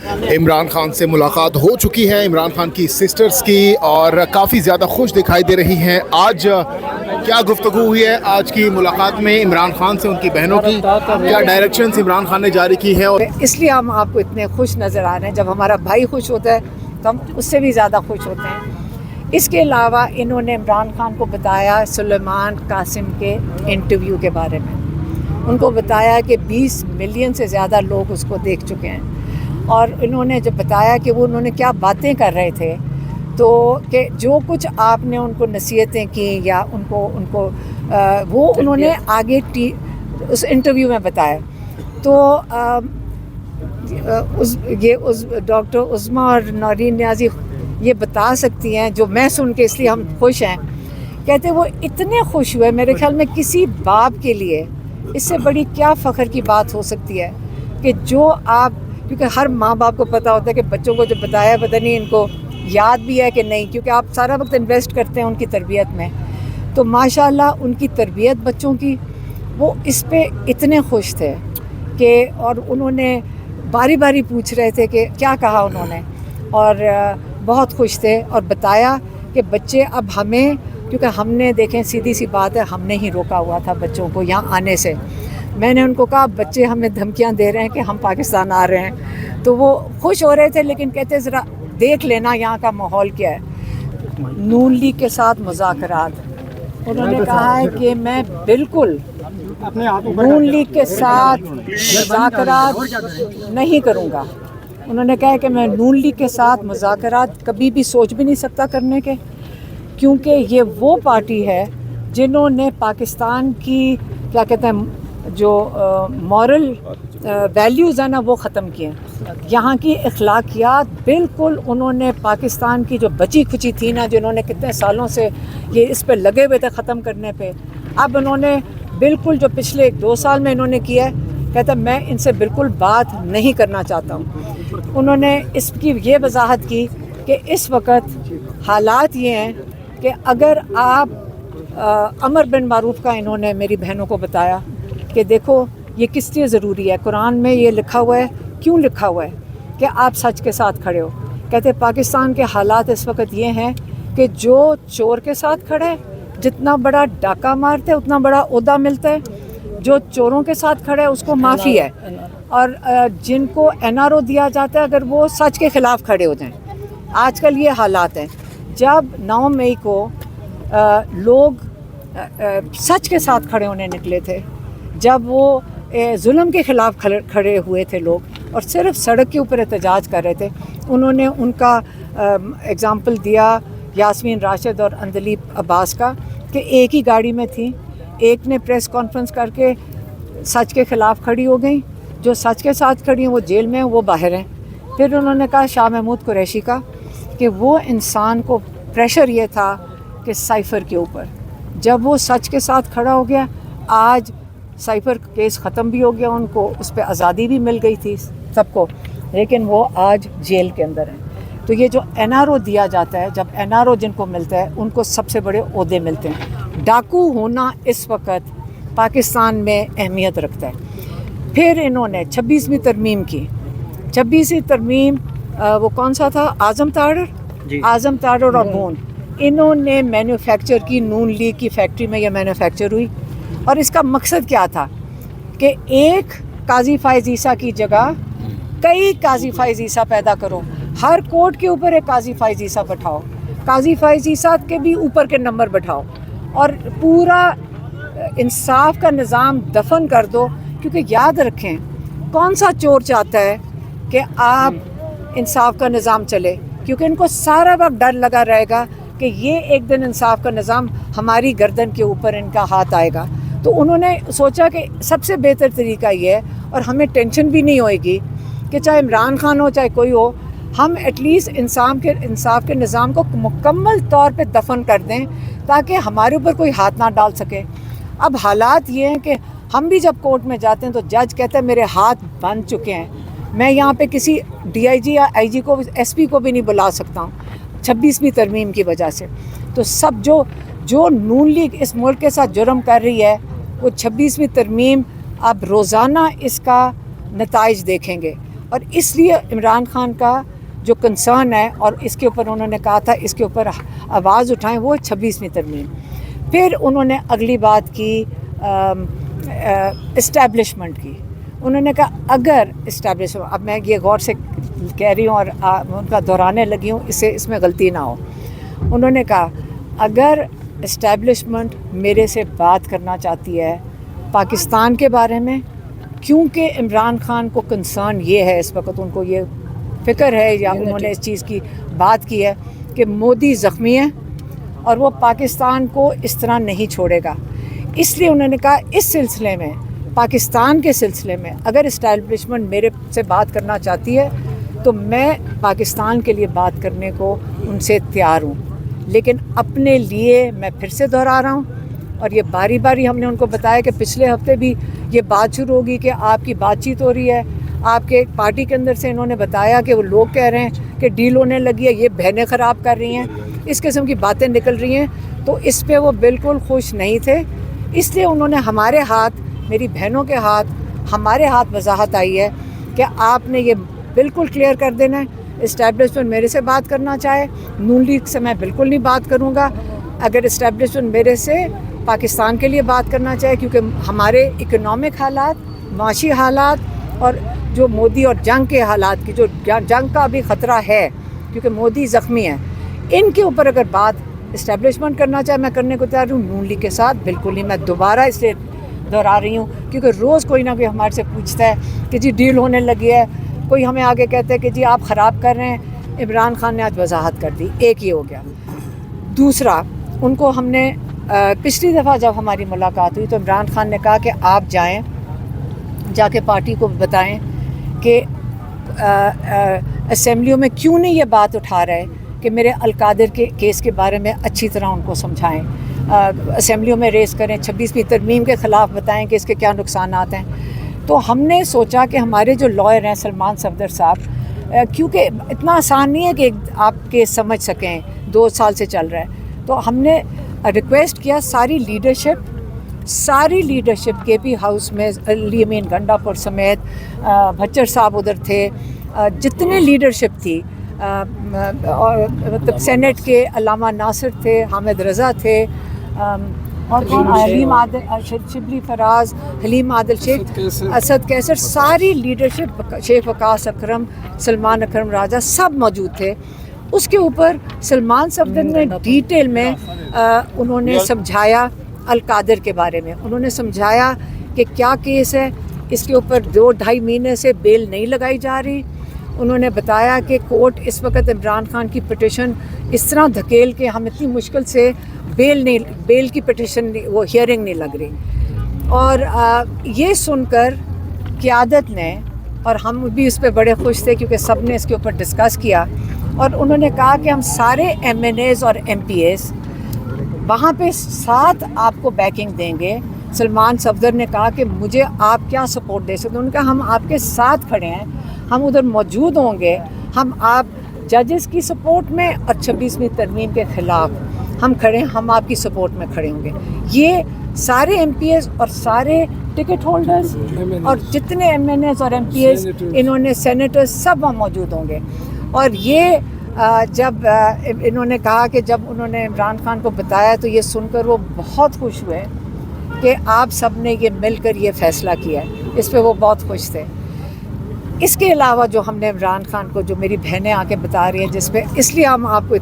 عمران خان سے ملاقات ہو چکی ہے، عمران خان کی سسٹرز کی، اور کافی زیادہ خوش دکھائی دے رہی ہیں۔ آج کیا گفتگو ہوئی ہے آج کی ملاقات میں عمران خان سے، ان کی بہنوں کی کیا ڈائریکشنز عمران خان نے جاری کی ہے؟ اور اس لیے ہم آپ کو اتنے خوش نظر آ رہے ہیں۔ جب ہمارا بھائی خوش ہوتا ہے تو ہم اس سے بھی زیادہ خوش ہوتے ہیں۔ اس کے علاوہ انہوں نے عمران خان کو بتایا سلیمان قاسم کے انٹرویو کے بارے میں، ان کو بتایا کہ 20 ملین سے زیادہ لوگ اس کو دیکھ چکے ہیں، اور انہوں نے جب بتایا کہ وہ انہوں نے کیا باتیں کر رہے تھے، تو کہ جو کچھ آپ نے ان کو نصیحتیں کی یا ان کو وہ انہوں نے آگے اس انٹرویو میں بتایا۔ تو اس ڈاکٹر عظمیٰ اور نورین نیازی یہ بتا سکتی ہیں، جو میں سن کے اس لیے ہم خوش ہیں۔ کہتے وہ اتنے خوش ہوئے، میرے خیال میں کسی باپ کے لیے اس سے بڑی کیا فخر کی بات ہو سکتی ہے کہ جو آپ، کیونکہ ہر ماں باپ کو پتہ ہوتا ہے کہ بچوں کو جو بتایا پتہ نہیں ان کو یاد بھی ہے کہ نہیں، کیونکہ آپ سارا وقت انویسٹ کرتے ہیں ان کی تربیت میں۔ تو ماشاءاللہ ان کی تربیت بچوں کی، وہ اس پہ اتنے خوش تھے کہ، اور انہوں نے باری باری پوچھ رہے تھے کہ کیا کہا انہوں نے، اور بہت خوش تھے، اور بتایا کہ بچے اب ہمیں، کیونکہ ہم نے دیکھیں سیدھی سی بات ہے، ہم نے ہی روکا ہوا تھا بچوں کو یہاں آنے سے۔ میں نے ان کو کہا بچے ہمیں دھمکیاں دے رہے ہیں کہ ہم پاکستان آ رہے ہیں، تو وہ خوش ہو رہے تھے، لیکن کہتے ذرا دیکھ لینا یہاں کا ماحول کیا ہے۔ نون لیگ کے ساتھ مذاکرات، انہوں نے کہا ہے کہ میں بالکل نون لیگ کے ساتھ مذاکرات نہیں کروں گا۔ انہوں نے کہا کہ میں نون لیگ کے ساتھ مذاکرات کبھی بھی سوچ بھی نہیں سکتا کرنے کے، کیونکہ یہ وہ پارٹی ہے جنہوں نے پاکستان کی کیا کہتے ہیں جو مورل ویلیوز ہیں نا وہ ختم کیے ہیں، یہاں کی اخلاقیات بالکل انہوں نے پاکستان کی جو بچی کھچی تھی نا، جنہوں نے کتنے سالوں سے یہ اس پہ لگے ہوئے تھے ختم کرنے پہ، اب انہوں نے بالکل جو پچھلے 2 سال میں انہوں نے کیا ہے، کہتا میں ان سے بالکل بات نہیں کرنا چاہتا ہوں۔ انہوں نے اس کی یہ وضاحت کی کہ اس وقت حالات یہ ہیں کہ اگر آپ امر بن معروف کا، انہوں نے میری بہنوں کو بتایا کہ دیکھو یہ کس لیے ضروری ہے، قرآن میں یہ لکھا ہوا ہے، کیوں لکھا ہوا ہے کہ آپ سچ کے ساتھ کھڑے ہو۔ کہتے پاکستان کے حالات اس وقت یہ ہیں کہ جو چور کے ساتھ کھڑا ہے، جتنا بڑا ڈاکہ مارتا ہے اتنا بڑا عہدہ ملتا ہے، جو چوروں کے ساتھ کھڑا ہے اس کو معافی ہے، اور جن کو NRO دیا جاتا ہے اگر وہ سچ کے خلاف کھڑے ہو جائیں۔ آج کل یہ حالات ہیں۔ جب 9 مئی کو لوگ سچ کے ساتھ کھڑے ہونے نکلے تھے، جب وہ ظلم کے خلاف کھڑے ہوئے تھے لوگ، اور صرف سڑک کے اوپر احتجاج کر رہے تھے، انہوں نے ان کا اگزامپل دیا یاسمین راشد اور اندلیب عباس کا، کہ ایک ہی گاڑی میں تھیں، ایک نے پریس کانفرنس کر کے سچ کے خلاف کھڑی ہو گئیں، جو سچ کے ساتھ کھڑی ہیں وہ جیل میں ہیں، وہ باہر ہیں۔ پھر انہوں نے کہا شاہ محمود قریشی کا کہ وہ انسان کو پریشر یہ تھا کہ سائفر کے اوپر، جب وہ سچ کے ساتھ کھڑا ہو گیا، آج سائفر کیس ختم بھی ہو گیا، ان کو اس پہ آزادی بھی مل گئی تھی سب کو، لیکن وہ آج جیل کے اندر ہیں۔ تو یہ جو NRO دیا جاتا ہے، جب NRO جن کو ملتا ہے ان کو سب سے بڑے عہدے ملتے ہیں۔ ڈاکو ہونا اس وقت پاکستان میں اہمیت رکھتا ہے۔ پھر انہوں نے 26ویں ترمیم کی، 26ویں ترمیم وہ کون سا تھا، اعظم تارڑ اور بون، انہوں نے مینوفیکچر کی، نون لیگ کی فیکٹری میں یہ مینوفیکچر ہوئی، اور اس کا مقصد کیا تھا کہ ایک قاضی فائز عیسیٰ کی جگہ کئی قاضی فائز عیسیٰ پیدا کرو، ہر کوٹ کے اوپر ایک قاضی فائز عیسیٰ بٹھاؤ، قاضی فائز عیسیٰ کے بھی اوپر کے نمبر بٹھاؤ، اور پورا انصاف کا نظام دفن کر دو، کیونکہ یاد رکھیں کون سا چور چاہتا ہے کہ آپ انصاف کا نظام چلے، کیونکہ ان کو سارا وقت ڈر لگا رہے گا کہ یہ ایک دن انصاف کا نظام ہماری گردن کے اوپر ان کا ہاتھ آئے گا۔ تو انہوں نے سوچا کہ سب سے بہتر طریقہ یہ ہے، اور ہمیں ٹینشن بھی نہیں ہوئے گی کہ چاہے عمران خان ہو چاہے کوئی ہو، ہم ایٹ لیسٹ انصاف کے نظام کو مکمل طور پہ دفن کر دیں تاکہ ہمارے اوپر کوئی ہاتھ نہ ڈال سکے۔ اب حالات یہ ہیں کہ ہم بھی جب کورٹ میں جاتے ہیں تو جج کہتا ہے میرے ہاتھ بند چکے ہیں، میں یہاں پہ کسی DIG یا IG کو، SP کو بھی نہیں بلا سکتا ہوں 26ویں ترمیم کی وجہ سے۔ تو سب جو نون لیگ اس ملک کے ساتھ جرم کر رہی ہے، وہ 26ویں ترمیم اب روزانہ اس کا نتائج دیکھیں گے، اور اس لیے عمران خان کا جو کنسرن ہے اور اس کے اوپر انہوں نے کہا تھا اس کے اوپر آواز اٹھائیں وہ 26ویں ترمیم. پھر انہوں نے اگلی بات کی اسٹیبلشمنٹ کی. انہوں نے کہا اگر اسٹیبلشمنٹ, اب میں یہ غور سے کہہ رہی ہوں اور ان کا دہرانے لگی ہوں, اس میں غلطی نہ ہو. انہوں نے کہا اگر اسٹیبلشمنٹ میرے سے بات کرنا چاہتی ہے پاکستان کے بارے میں, کیونکہ عمران خان کو کنسرن یہ ہے اس وقت, ان کو یہ فکر ہے یا انہوں نے اس چیز کی بات کی ہے کہ مودی زخمی ہے اور وہ پاکستان کو اس طرح نہیں چھوڑے گا. اس لیے انہوں نے کہا اس سلسلے میں, پاکستان کے سلسلے میں اگر اسٹیبلشمنٹ میرے سے بات کرنا چاہتی ہے تو میں پاکستان کے لیے بات کرنے کو ان سے تیار ہوں, لیکن اپنے لیے میں پھر سے دہرا رہا ہوں. اور یہ باری باری ہم نے ان کو بتایا کہ پچھلے ہفتے بھی یہ بات شروع ہوگی کہ آپ کی بات چیت ہو رہی ہے, آپ کے پارٹی کے اندر سے انہوں نے بتایا کہ وہ لوگ کہہ رہے ہیں کہ ڈیل ہونے لگی ہے, یہ بہنیں خراب کر رہی ہیں, اس قسم کی باتیں نکل رہی ہیں. تو اس پہ وہ بالکل خوش نہیں تھے. اس لیے انہوں نے ہمارے ہاتھ, میری بہنوں کے ہاتھ, ہمارے ہاتھ وضاحت آئی ہے کہ آپ نے یہ بالکل کلیئر کر دینا ہے. اسٹیبلشمنٹ میرے سے بات کرنا چاہے, نون لیگ سے میں بالکل نہیں بات کروں گا. اگر اسٹیبلشمنٹ میرے سے پاکستان کے لیے بات کرنا چاہے, کیونکہ ہمارے اکنامک حالات, معاشی حالات اور جو مودی اور جنگ کے حالات کی, جو جنگ کا بھی خطرہ ہے کیونکہ مودی زخمی ہے, ان کے اوپر اگر بات اسٹیبلشمنٹ کرنا چاہے میں کرنے کو تیار ہوں. نون لیگ کے ساتھ بالکل نہیں. میں دوبارہ اس لیے دہرا رہی ہوں کیونکہ روز کوئی نہ کوئی ہمارے سے پوچھتا ہے کہ جی ڈیل ہونے لگی ہے, کوئی ہمیں آگے کہتا ہے کہ جی آپ خراب کر رہے ہیں. عمران خان نے آج وضاحت کر دی. ایک یہ ہو گیا. دوسرا, ان کو ہم نے پچھلی دفعہ جب ہماری ملاقات ہوئی تو عمران خان نے کہا کہ آپ جائیں, جا کے پارٹی کو بتائیں کہ اسمبلیوں میں کیوں نہیں یہ بات اٹھا رہے کہ میرے القادر کے کیس کے بارے میں اچھی طرح ان کو سمجھائیں, اسمبلیوں میں ریز کریں, 26ویں ترمیم کے خلاف بتائیں کہ اس کے کیا نقصانات ہیں. تو ہم نے سوچا کہ ہمارے جو لائر ہیں سلمان صفدر صاحب, کیونکہ اتنا آسان نہیں ہے کہ آپ کے سمجھ سکیں, 2 سال سے چل رہا ہے, تو ہم نے ریکویسٹ کیا ساری لیڈرشپ کے پی ہاؤس میں, علی امین گنڈا پور سمیت, بھچر صاحب ادھر تھے, جتنے لیڈرشپ تھی, اور مطلب سینٹ کے علامہ ناصر تھے, حامد رضا تھے, اور حلیم عادل, شبلی فراز, حلیم عادل شیخ, اسد کیسر, ساری لیڈرشپ, شیخ وقاص اکرم, سلمان اکرم راجہ, سب موجود تھے. اس کے اوپر سلمان صفدر نے ڈیٹیل میں انہوں نے سمجھایا القادر کے بارے میں. انہوں نے سمجھایا کہ کیا کیس ہے, اس کے اوپر 2-2.5 مہینے سے بیل نہیں لگائی جا رہی. انہوں نے بتایا کہ کورٹ اس وقت عمران خان کی پٹیشن اس طرح دھکیل کے ہم اتنی مشکل سے بیل کی پٹیشن وہ ہیئرنگ نہیں لگ رہی. اور یہ سن کر قیادت نے, اور ہم بھی اس پہ بڑے خوش تھے کیونکہ سب نے اس کے اوپر ڈسکس کیا, اور انہوں نے کہا کہ ہم سارے ایم این ایز اور ایم پی ایز وہاں پہ ساتھ آپ کو بیکنگ دیں گے. سلمان صفدر نے کہا کہ مجھے آپ کیا سپورٹ دے سکتے ہیں. انہوں نے کہا ہم آپ کے ساتھ کھڑے ہیں, ہم ادھر موجود ہوں گے, ہم آپ ججز کی سپورٹ میں اور 26ویں ترمیم کے خلاف ہم کھڑے ہیں, ہم آپ کی سپورٹ میں کھڑے ہوں گے. یہ سارے ایم پی ایز اور سارے ٹکٹ ہولڈرز اور جتنے ایم این ایز اور ایم پی ایز, انہوں نے سینیٹرز, سب وہاں موجود ہوں گے. اور یہ جب انہوں نے کہا کہ جب انہوں نے عمران خان کو بتایا تو یہ سن کر وہ بہت خوش ہوئے کہ آپ سب نے یہ مل کر یہ فیصلہ کیا ہے. اس پہ وہ بہت خوش تھے. اس کے علاوہ جو ہم نے عمران خان کو, جو میری بہنیں آ کے بتا رہی ہیں, جس پہ اس لیے ہم آپ کو